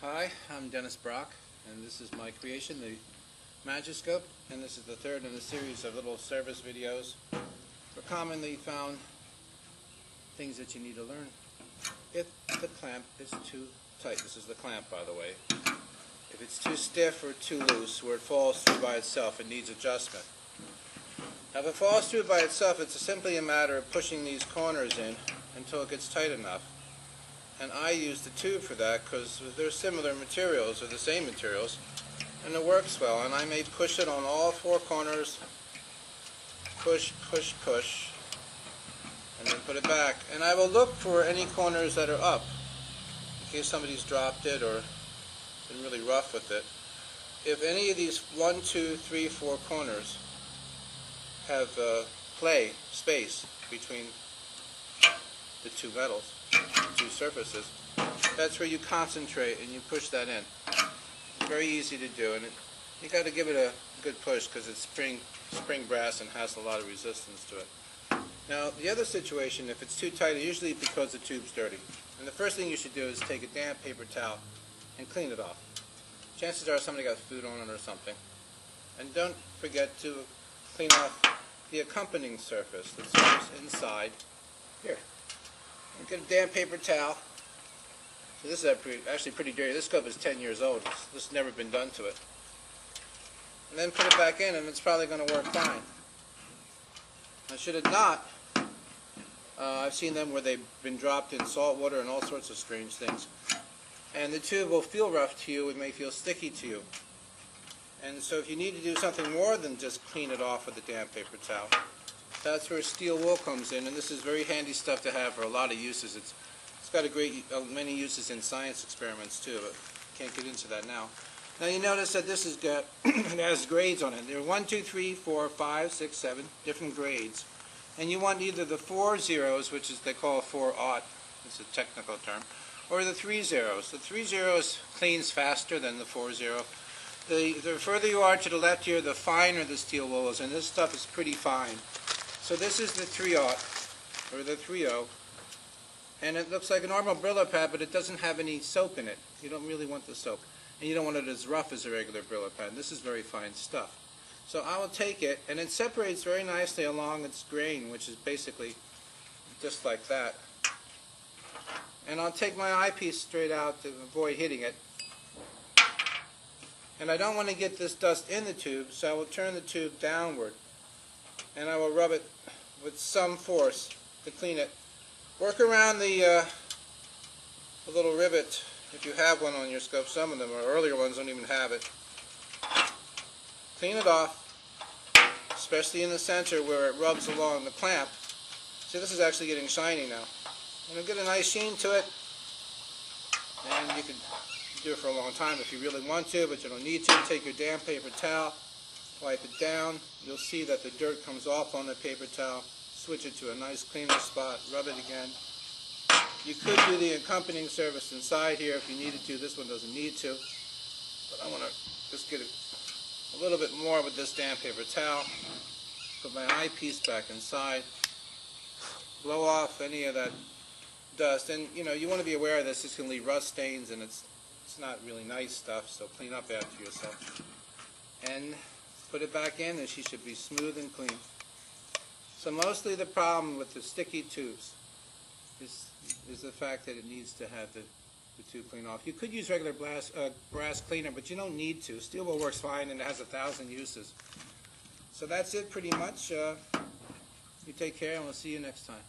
Hi, I'm Dennis Brock, and this is my creation, the Magiscope, and this is the third in a series of little service videos for commonly found things that you need to learn. If the clamp is too tight, this is the clamp by the way, if it's too stiff or too loose where it falls through by itself, it needs adjustment. Now if it falls through by itself, it's simply a matter of pushing these corners in until it gets tight enough. And I use the tube for that because they're similar materials, or the same materials, and it works well. And I may push it on all four corners, push, push, push, and then put it back. And I will look for any corners that are up, in case somebody's dropped it or been really rough with it. If any of these 1, 2, 3, 4 corners have space between the two metals, two surfaces, that's where you concentrate and you push that in. It's very easy to do, and you got to give it a good push because it's spring brass and has a lot of resistance to it. Now the other situation, if it's too tight, usually because the tube's dirty, and the first thing you should do is take a damp paper towel and clean it off. Chances are somebody got food on it or something. And don't forget to clean off the accompanying surface, the surface inside here. And get a damp paper towel. So this is actually pretty dirty. This scope is 10 years old. This has never been done to it. And then put it back in, and it's probably going to work fine. Now, should it not, I've seen them where they've been dropped in salt water and all sorts of strange things. And the tube will feel rough to you. It may feel sticky to you. And so if you need to do something more than just clean it off with a damp paper towel, that's where steel wool comes in, and this is very handy stuff to have for a lot of uses. It's got many uses in science experiments too, but can't get into that now. Now you notice that this has got it has grades on it. There are 1, 2, 3, 4, 5, 6, 7 different grades, and you want either the 4 zeros, which is they call 4/0, it's a technical term, or the 3 zeros. The 3 zeros cleans faster than the 4/0. The further you are to the left here, the finer the steel wool is, and this stuff is pretty fine. So this is the 3/0, or the 3/0, and it looks like a normal Brillo pad, but it doesn't have any soap in it. You don't really want the soap, and you don't want it as rough as a regular Brillo pad. This is very fine stuff. So I will take it, and it separates very nicely along its grain, which is basically just like that. And I'll take my eyepiece straight out to avoid hitting it. And I don't want to get this dust in the tube, so I will turn the tube downward. And I will rub it with some force to clean it. Work around the little rivet if you have one on your scope. Some of them, or earlier ones, don't even have it. Clean it off, especially in the center where it rubs along the clamp. See, this is actually getting shiny now. And it'll get a nice sheen to it. And you can do it for a long time if you really want to, but you don't need to. Take your damp paper towel, wipe it down. You'll see that the dirt comes off on the paper towel. Switch it to a nice cleaner spot, rub it again. You could do the accompanying surface inside here if you needed to. This one doesn't need to, but I want to just get a little bit more with this damp paper towel. Put my eyepiece back inside, blow off any of that dust, and you want to be aware of this. This can leave rust stains, and it's not really nice stuff, so clean up after yourself. And put it back in, and she should be smooth and clean. So mostly the problem with the sticky tubes is the fact that it needs to have the tube cleaned off. You could use regular brass cleaner, but you don't need to. Steel wool works fine, and it has 1,000 uses. So that's it pretty much. You take care, and we'll see you next time.